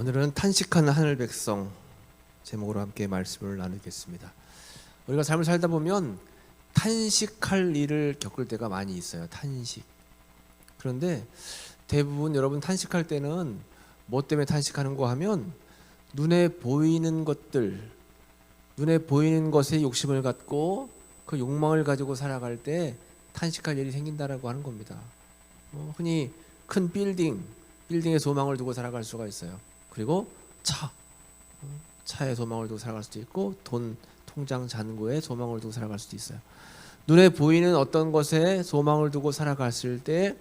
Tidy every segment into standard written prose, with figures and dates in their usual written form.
오늘은 탄식하는 하늘 백성 제목으로 함께 말씀을 나누겠습니다. 우리가 삶을 살다 보면 탄식할 일을 겪을 때가 많이 있어요. 탄식. 그런데 대부분 여러분 탄식할 때는 뭐 때문에 탄식하는가 하면 눈에 보이는 것들, 눈에 보이는 것에 욕심을 갖고 그 욕망을 가지고 살아갈 때 탄식할 일이 생긴다라고 하는 겁니다. 흔히 큰 빌딩에 소망을 두고 살아갈 수가 있어요. 그리고 차에 소망을 두고 살아갈 수도 있고 통장 잔고에 소망을 두고 살아갈 수도 있어요. 눈에 보이는 어떤 것에 소망을 두고 살아갔을 때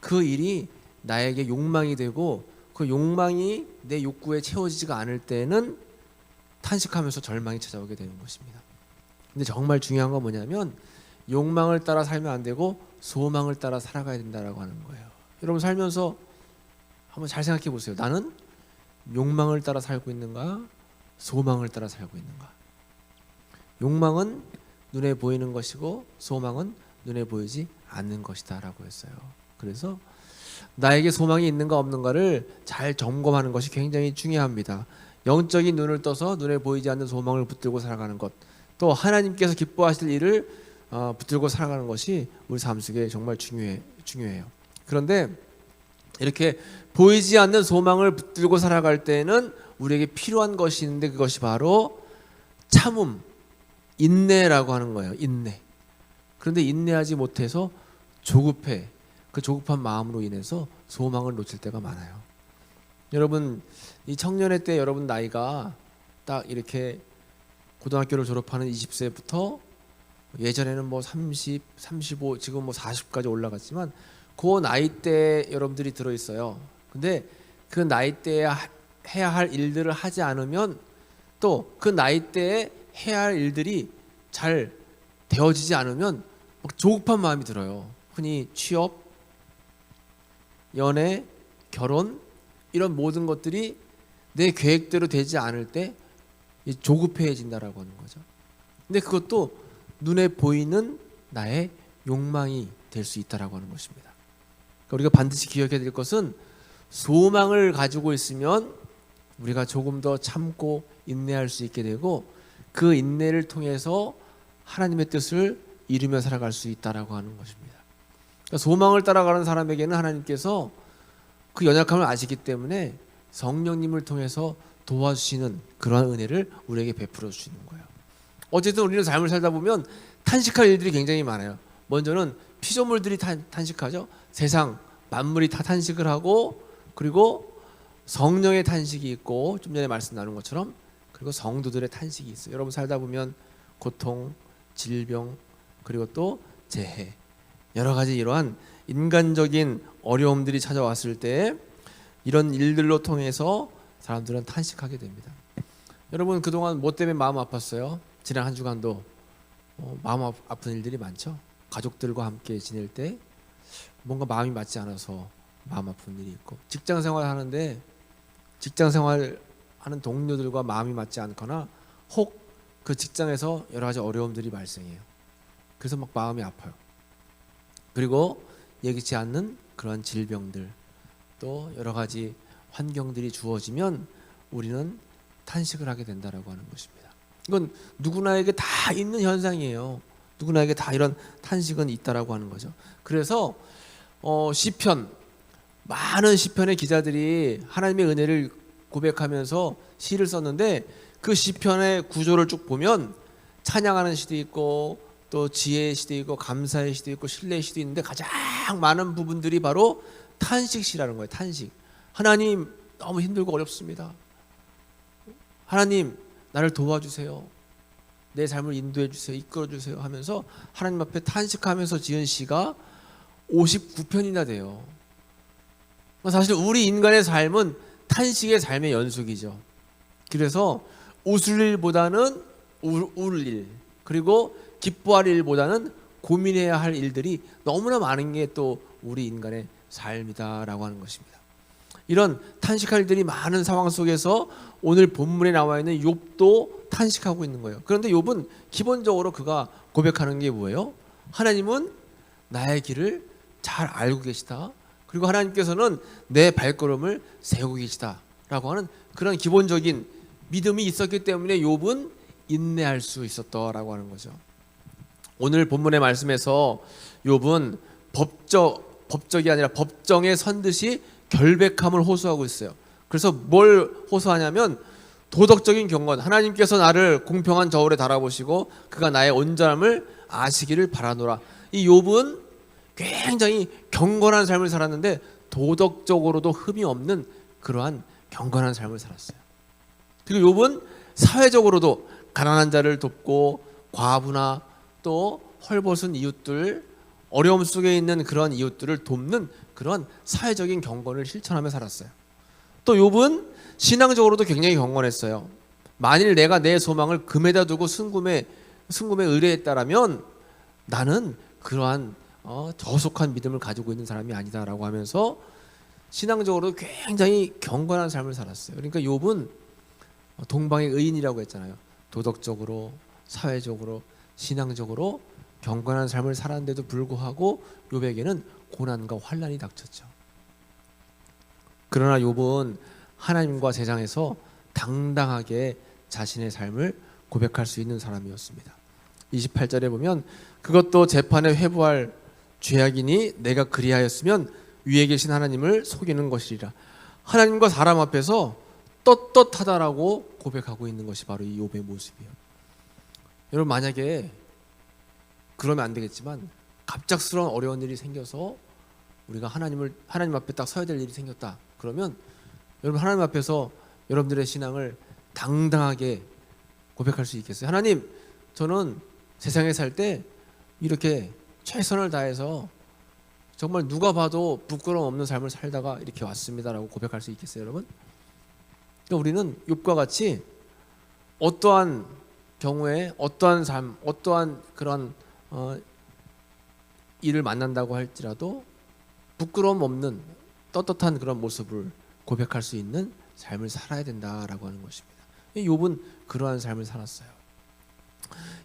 그 일이 나에게 욕망이 되고 그 욕망이 내 욕구에 채워지지가 않을 때는 탄식하면서 절망이 찾아오게 되는 것입니다. 근데 정말 중요한 건 뭐냐면 욕망을 따라 살면 안 되고 소망을 따라 살아가야 된다라고 하는 거예요. 여러분 살면서 한번 잘 생각해 보세요. 나는 욕망을 따라 살고 있는가? 소망을 따라 살고 있는가? 욕망은 눈에 보이는 것이고 소망은 눈에 보이지 않는 것이다 라고 했어요. 그래서 나에게 소망이 있는가 없는가를 잘 점검하는 것이 굉장히 중요합니다. 영적인 눈을 떠서 눈에 보이지 않는 소망을 붙들고 살아가는 것, 또 하나님께서 기뻐하실 일을 붙들고 살아가는 것이 우리 삶 속에 정말 중요해요. 그런데 이렇게 보이지 않는 소망을 붙들고 살아갈 때는 우리에게 필요한 것이 있는데 그것이 바로 참음, 인내라고 하는 거예요. 인내. 그런데 인내하지 못해서 조급해. 그 조급한 마음으로 인해서 소망을 놓칠 때가 많아요. 여러분 이 청년의 때 여러분 나이가 딱 이렇게 고등학교를 졸업하는 20세부터 예전에는 뭐 30, 35, 지금 뭐 40까지 올라갔지만 그 나이 때 여러분들이 들어 있어요. 근데 그 나이 때에 해야 할 일들을 하지 않으면 또 그 나이 때에 해야 할 일들이 잘 되어지지 않으면 막 조급한 마음이 들어요. 흔히 취업, 연애, 결혼 이런 모든 것들이 내 계획대로 되지 않을 때 조급해진다라고 하는 거죠. 근데 그것도 눈에 보이는 나의 욕망이 될 수 있다라고 하는 것입니다. 그러니까 우리가 반드시 기억해야 될 것은 소망을 가지고 있으면 우리가 조금 더 참고 인내할 수 있게 되고 그 인내를 통해서 하나님의 뜻을 이루며 살아갈 수 있다라고 하는 것입니다. 그러니까 소망을 따라가는 사람에게는 하나님께서 그 연약함을 아시기 때문에 성령님을 통해서 도와주시는 그러한 은혜를 우리에게 베풀어 주시는 거예요. 어쨌든 우리는 삶을 살다 보면 탄식할 일들이 굉장히 많아요. 먼저는 피조물들이 탄식하죠. 세상 만물이 다 탄식을 하고 그리고 성령의 탄식이 있고 좀 전에 말씀 나눈 것처럼 그리고 성도들의 탄식이 있어요. 여러분 살다 보면 고통, 질병 그리고 또 재해 여러 가지 이러한 인간적인 어려움들이 찾아왔을 때 이런 일들로 통해서 사람들은 탄식하게 됩니다. 여러분 그동안 뭐 때문에 마음 아팠어요? 지난 한 주간도 마음 아픈 일들이 많죠. 가족들과 함께 지낼 때 뭔가 마음이 맞지 않아서 마음 아픈 일이 있고 직장 생활 하는데 직장 생활 하는 동료들과 마음이 맞지 않거나 혹 그 직장에서 여러 가지 어려움들이 발생해요. 그래서 막 마음이 아파요. 그리고 예기치 않는 그런 질병들 또 여러 가지 환경들이 주어지면 우리는 탄식을 하게 된다라고 하는 것입니다. 이건 누구나에게 다 있는 현상이에요. 누구나에게 다 이런 탄식은 있다라고 하는 거죠. 그래서 시편 많은 시편의 기자들이 하나님의 은혜를 고백하면서 시를 썼는데 그 시편의 구조를 쭉 보면 찬양하는 시도 있고 또 지혜의 시도 있고 감사의 시도 있고 신뢰의 시도 있는데 가장 많은 부분들이 바로 탄식시라는 거예요. 탄식. 하나님 너무 힘들고 어렵습니다. 하나님 나를 도와주세요. 내 삶을 인도해 주세요. 이끌어 주세요 하면서 하나님 앞에 탄식하면서 지은 시가 59편이나 돼요. 사실 우리 인간의 삶은 탄식의 삶의 연속이죠. 그래서 웃을 일보다는 울 일, 그리고 기뻐할 일보다는 고민해야 할 일들이 너무나 많은 게 또 우리 인간의 삶이다라고 하는 것입니다. 이런 탄식할 일들이 많은 상황 속에서 오늘 본문에 나와 있는 욥도 탄식하고 있는 거예요. 그런데 욥은 기본적으로 그가 고백하는 게 뭐예요? 하나님은 나의 길을 잘 알고 계시다. 그리고 하나님께서는 내 발걸음을 세우고 계시다. 하는 그런 기본적인 믿음이 있었기 때문에 욥은 인내할 수 있었다라고 하는 거죠. 오늘 본문의 말씀에서 욥은 법적이 아니라 법정에 선 듯이 결백함을 호소하고 있어요. 그래서 뭘 호소하냐면 도덕적인 경건, 하나님께서 나를 공평한 저울에 달아보시고 그가 나의 온전함을 아시기를 바라노라. 이 욥은 굉장히 경건한 삶을 살았는데 도덕적으로도 흠이 없는 그러한 경건한 삶을 살았어요. 그리고 욥은 사회적으로도 가난한 자를 돕고 과부나 또 헐벗은 이웃들, 어려움 속에 있는 그런 이웃들을 돕는 그런 사회적인 경건을 실천하며 살았어요. 또 욥은 신앙적으로도 굉장히 경건했어요. 만일 내가 내 소망을 금에다 두고 순금에 의뢰했다라면 나는 그러한 저속한 믿음을 가지고 있는 사람이 아니다라고 하면서 신앙적으로 굉장히 경건한 삶을 살았어요. 그러니까 욥은 동방의 의인이라고 했잖아요. 도덕적으로, 사회적으로, 신앙적으로 경건한 삶을 살았는데도 불구하고 욥에게는 고난과 환난이 닥쳤죠. 그러나 욥은 하나님과 세상에서 당당하게 자신의 삶을 고백할 수 있는 사람이었습니다. 28절에 보면 그것도 재판에 회부할 죄악이니 내가 그리하였으면 위에 계신 하나님을 속이는 것이리라. 하나님과 사람 앞에서 떳떳하다라고 고백하고 있는 것이 바로 이 욥의 모습이에요. 여러분, 만약에 그러면 안 되겠지만 갑작스러운 어려운 일이 생겨서 우리가 하나님 앞에 딱 서야 될 일이 생겼다. 그러면 여러분, 하나님 앞에서 여러분들의 신앙을 당당하게 고백할 수 있겠어요? 하나님, 저는 세상에 살 때 이렇게 최선을 다해서 정말 누가 봐도 부끄러움 없는 삶을 살다가 이렇게 왔습니다라고 고백할 수 있겠어요, 여러분? 그러니까 우리는 욥과 같이 어떠한 경우에 어떠한 삶, 어떠한 그런 일을 만난다고 할지라도 부끄러움 없는 떳떳한 그런 모습을 고백할 수 있는 삶을 살아야 된다라고 하는 것입니다. 욥은 그러한 삶을 살았어요.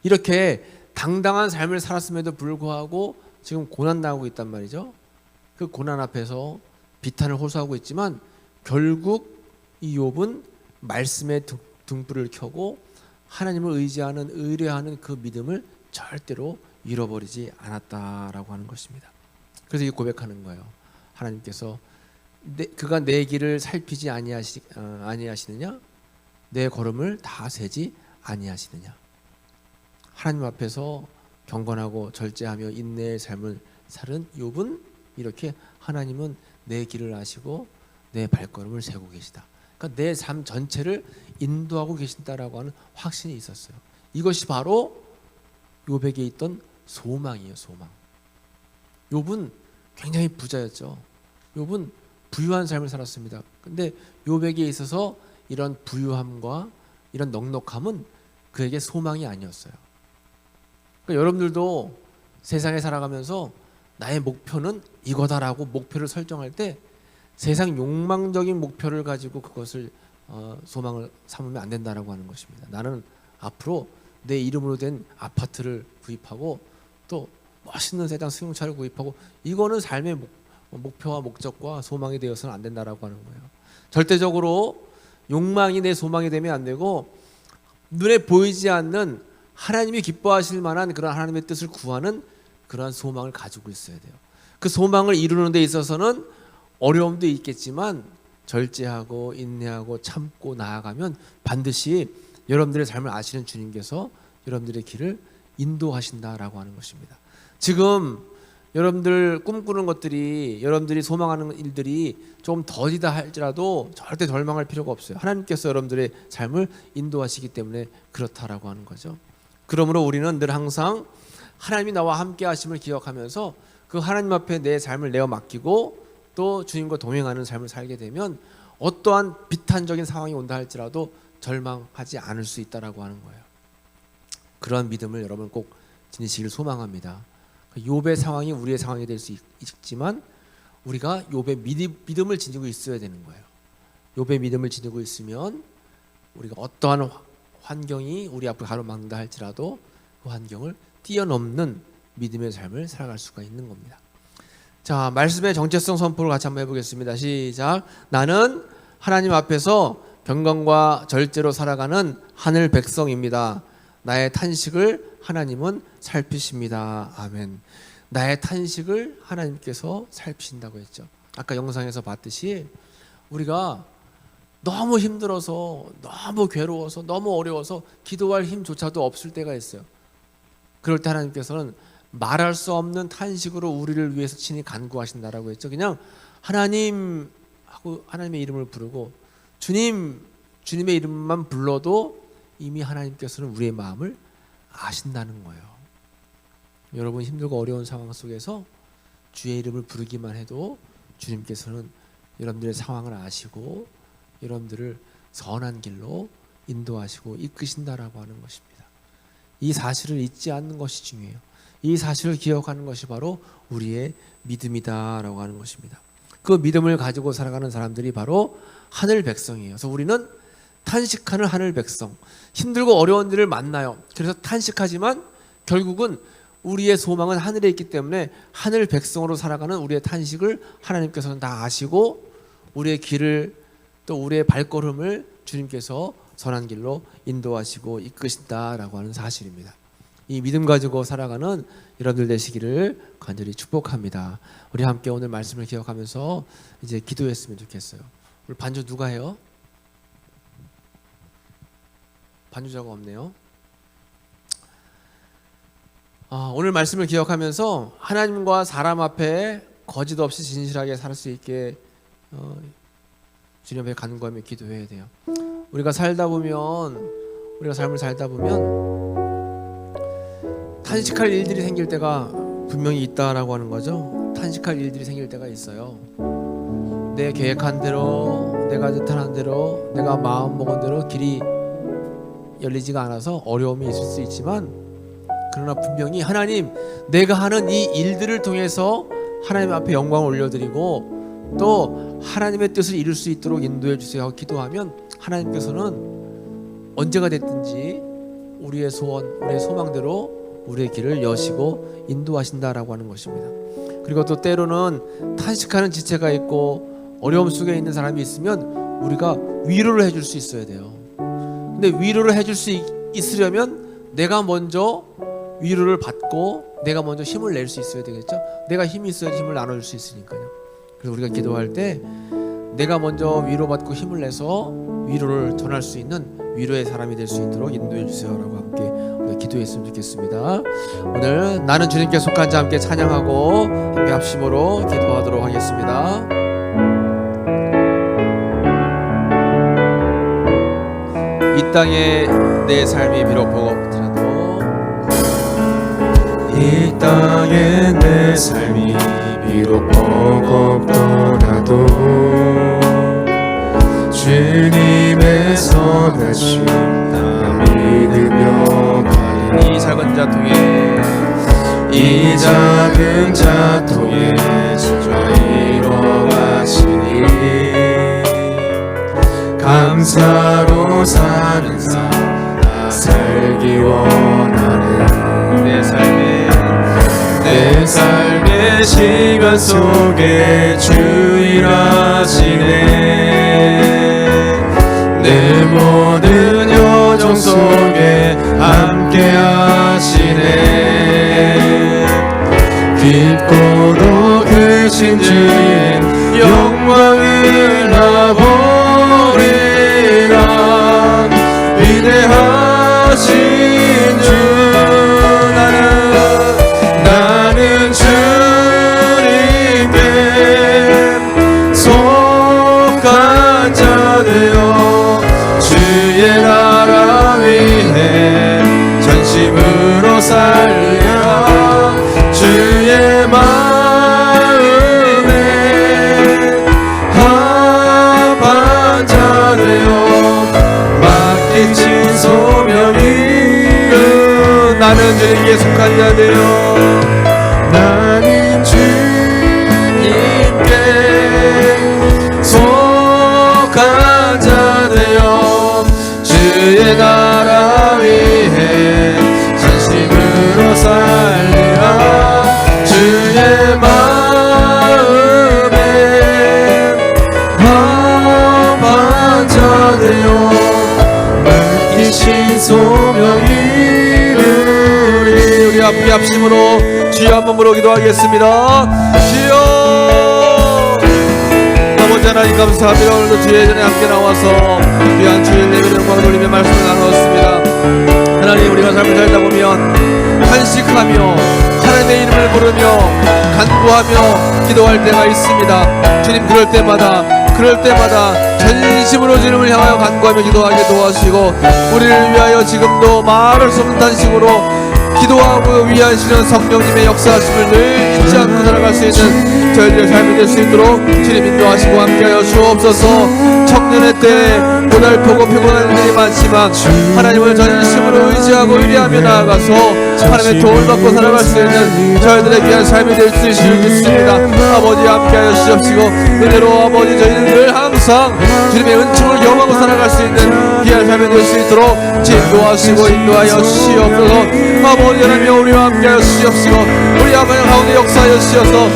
이렇게 당당한 삶을 살았음에도 불구하고 지금 고난당하고 있단 말이죠. 그 고난 앞에서 비탄을 호소하고 있지만 결국 이 욥은 말씀에 등불을 켜고 하나님을 의뢰하는 그 믿음을 절대로 잃어버리지 않았다라고 하는 것입니다. 그래서 이 고백하는 거예요. 하나님께서 그가 내 길을 살피지 아니하시느냐? 내 걸음을 다 세지 아니하시느냐? 하나님 앞에서 경건하고 절제하며 인내의 삶을 살은 욥은 이렇게 하나님은 내 길을 아시고 내 발걸음을 세고 계시다. 그러니까 내 삶 전체를 인도하고 계신다라고 하는 확신이 있었어요. 이것이 바로 욥에게 있던 소망이에요. 소망. 욥은 굉장히 부자였죠. 욥은 부유한 삶을 살았습니다. 근데 욥에게 있어서 이런 부유함과 이런 넉넉함은 그에게 소망이 아니었어요. 그러니까 여러분들도 세상에 살아가면서 나의 목표는 이거다라고 목표를 설정할 때 세상 욕망적인 목표를 가지고 그것을 소망을 삼으면 안 된다라고 하는 것입니다. 나는 앞으로 내 이름으로 된 아파트를 구입하고 또 멋있는 세상 승용차를 구입하고 이거는 삶의 목표와 목적과 소망이 되어서는 안 된다라고 하는 거예요. 절대적으로 욕망이 내 소망이 되면 안 되고 눈에 보이지 않는 하나님이 기뻐하실 만한 그런 하나님의 뜻을 구하는 그러한 소망을 가지고 있어야 돼요. 그 소망을 이루는 데 있어서는 어려움도 있겠지만 절제하고 인내하고 참고 나아가면 반드시 여러분들의 삶을 아시는 주님께서 여러분들의 길을 인도하신다라고 하는 것입니다. 지금 여러분들 꿈꾸는 것들이 여러분들이 소망하는 일들이 좀 더디다 할지라도 절대 절망할 필요가 없어요. 하나님께서 여러분들의 삶을 인도하시기 때문에 그렇다라고 하는 거죠. 그러므로 우리는 늘 항상 하나님이 나와 함께 하심을 기억하면서 그 하나님 앞에 내 삶을 내어 맡기고 또 주님과 동행하는 삶을 살게 되면 어떠한 비탄적인 상황이 온다 할지라도 절망하지 않을 수 있다라고 하는 거예요. 그런 믿음을 여러분 꼭 지니시길 소망합니다. 욥의 상황이 우리의 상황이 될 수 있지만 우리가 욥의 믿음을 지니고 있어야 되는 거예요. 욥의 믿음을 지니고 있으면 우리가 어떠한 환경이 우리 앞을 가로막는다 할지라도 그 환경을 뛰어넘는 믿음의 삶을 살아갈 수가 있는 겁니다. 자, 말씀의 정체성 선포를 같이 한번 해보겠습니다. 시작. 나는 하나님 앞에서 경건과 절제로 살아가는 하늘 백성입니다. 나의 탄식을 하나님은 살피십니다. 아멘. 나의 탄식을 하나님께서 살피신다고 했죠. 아까 영상에서 봤듯이 우리가 너무 힘들어서, 너무 괴로워서, 너무 어려워서 기도할 힘조차도 없을 때가 있어요. 그럴 때 하나님께서는 말할 수 없는 탄식으로 우리를 위해서 친히 간구하신다라고 했죠. 그냥 하나님 하고 하나님의 이름을 부르고 주님, 주님의 이름만 불러도 이미 하나님께서는 우리의 마음을 아신다는 거예요. 여러분 힘들고 어려운 상황 속에서 주의 이름을 부르기만 해도 주님께서는 여러분들의 상황을 아시고 여러분들을 선한 길로 인도하시고 이끄신다라고 하는 것입니다. 이 사실을 잊지 않는 것이 중요해요. 이 사실을 기억하는 것이 바로 우리의 믿음이다라고 하는 것입니다. 그 믿음을 가지고 살아가는 사람들이 바로 하늘 백성이에요. 그래서 우리는 탄식하는 하늘 백성, 힘들고 어려운 일을 만나요. 그래서 탄식하지만 결국은 우리의 소망은 하늘에 있기 때문에 하늘 백성으로 살아가는 우리의 탄식을 하나님께서는 다 아시고 우리의 길을 또 우리의 발걸음을 주님께서 선한 길로 인도하시고 이끄신다라고 하는 사실입니다. 이 믿음 가지고 살아가는 여러분들 되시기를 간절히 축복합니다. 우리 함께 오늘 말씀을 기억하면서 이제 기도했으면 좋겠어요. 오늘 반주 누가 해요? 반주자가 없네요. 오늘 말씀을 기억하면서 하나님과 사람 앞에 거짓 없이 진실하게 살 수 있게 주님 앞에 간구하며 기도해야 돼요. 우리가 삶을 살다 보면 탄식할 일들이 생길 때가 분명히 있다라고 하는 거죠. 탄식할 일들이 생길 때가 있어요. 내 계획한 대로, 내가 뜻한 대로, 내가 마음먹은 대로 길이 열리지가 않아서 어려움이 있을 수 있지만, 그러나 분명히 하나님, 내가 하는 이 일들을 통해서 하나님 앞에 영광을 올려드리고 또 하나님의 뜻을 이룰 수 있도록 인도해 주세요 하고 기도하면 하나님께서는 언제가 됐든지 우리의 소원, 우리의 소망대로 우리의 길을 여시고 인도하신다라고 하는 것입니다. 그리고 또 때로는 탄식하는 지체가 있고 어려움 속에 있는 사람이 있으면 우리가 위로를 해줄 수 있어야 돼요. 근데 위로를 해줄 수 있으려면 내가 먼저 위로를 받고 내가 먼저 힘을 낼 수 있어야 되겠죠. 내가 힘이 있어야 힘을 나눠줄 수 있으니까요. 그래서 우리가 기도할 때 내가 먼저 위로받고 힘을 내서 위로를 전할 수 있는 위로의 사람이 될 수 있도록 인도해 주세요라고 함께 우리가 기도했으면 좋겠습니다. 오늘 나는 주님께 속한 자 함께 찬양하고 함께 합심으로 기도하도록 하겠습니다. 이 땅에 내 삶이 비록 버겁더라도, 이 땅에 내 삶이 비록 버겁더라도 주님의 선하심 나 믿으며 가리. 이 작은 자통에 이 작은 자통에 주가 이뤄가시니 감사로 사는 삶 나 살기 원하는. 내 삶의 시간 속에 주 일하시네. 내 모든 여정 속에 함께 하시네. 깊고도 크신 주의 영광을 나보리라. 위대하신 주 나는 주님께 속한 자 되어 주의 나라 위해 전심으로 살려 주의 마음에 합한 자 되어 맡기신 소명이 나는 주님께 속한 자 되어 나는 주님께 속한 자 되어 주의 나라 위해 전심으로 살리라. 주의 마음에 합한 되어 넓히신 소명이 이루리. 우리 함께 합심으로 주여 한 번으로 기도하겠습니다. 주여 아버지 하나님 감사합니다. 오늘도 주의 전에 함께 나와서 귀한 주일 예배를 영광 돌리며 말씀을 나누었습니다. 하나님 우리가 삶을 살다 보면 탄식하며 하나님의 이름을 부르며 간구하며 기도할 때가 있습니다. 주님 그럴 때마다 전심으로 주님을 향하여 간구하며 기도하게 도와주시고 우리를 위하여 지금도 말할 수 없는 단식으로 기도하고 위하시는 성령님의 역사하심을 늘 잊지 않고 살아갈 수 있는 저희들의 삶이 될 수 있도록 주님 인도하시고 함께하여 주옵소서. 청년의 때 고달프고 피곤한 일이 많지만 하나님을 전심으로 의지하고 의뢰하며 나아가서 하나님의 도움을 받고 살아갈 수 있는 저희들의 귀한 삶이 될 수 있을 믿습니다. 아버지 함께하여 주옵시고 은혜로 아버지 저희는 늘 항상 주님의 은총을 경험하고 살아갈 수 있는 귀한 삶이 될 수 있도록 인도하시고 인도하여 주시옵소서. 아버지 하나님 우리와 함께하여 주시옵시고 우리 아버지 가운데 역사하여 주시어서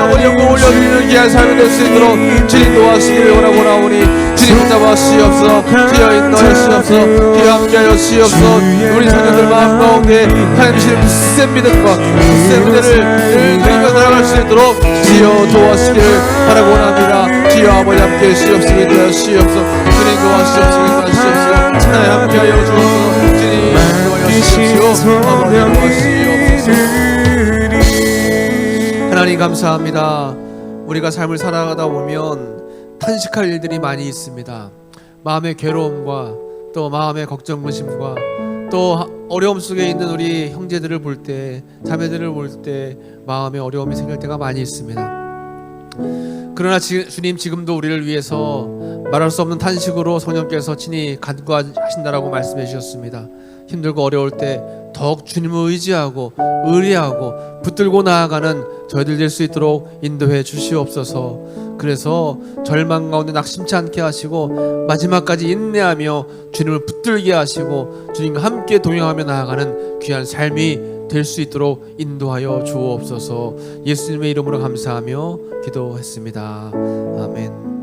아버지 영광 올려드리는 귀한 삶이 될 수 있도록 주님 인도하시기를 원하오니 주님 잡아 주시옵소서. 주여 인도하여 주시옵소서. 주여 함께하여 주시옵소서. 우리 자녀들 마음 가운데 하나님 굳센 믿음과 굳센 은혜를 드리며 살아갈 수 있도록 주여 도와주시기를 바라고 원합니다. 주여 아버지 함께해 주시옵시고 인도하여 주시옵소서. 주님 도와주시옵시고 인도하여 주시옵시고 하나님 함께하여 주옵소서. 주님 인도하여 주시옵시고 아버지 도와주시옵소서. 하나님 감사합니다. 우리가 삶을 살아가다 보면 탄식할 일들이 많이 있습니다. 마음의 괴로움과 또 마음의 걱정무심과 또 어려움 속에 있는 우리 형제들을 볼 때, 자매들을 볼 때 마음에 어려움이 생길 때가 많이 있습니다. 그러나 주님 지금도 우리를 위해서 말할 수 없는 탄식으로 성령께서 친히 간구하신다라고 말씀해 주셨습니다. 힘들고 어려울 때 더욱 주님을 의지하고 의뢰하고 붙들고 나아가는 저희들 될 수 있도록 인도해 주시옵소서. 그래서 절망 가운데 낙심치 않게 하시고 마지막까지 인내하며 주님을 붙들게 하시고 주님과 함께 동행하며 나아가는 귀한 삶이 될 수 있도록 인도하여 주옵소서. 예수님의 이름으로 감사하며 기도했습니다. 아멘.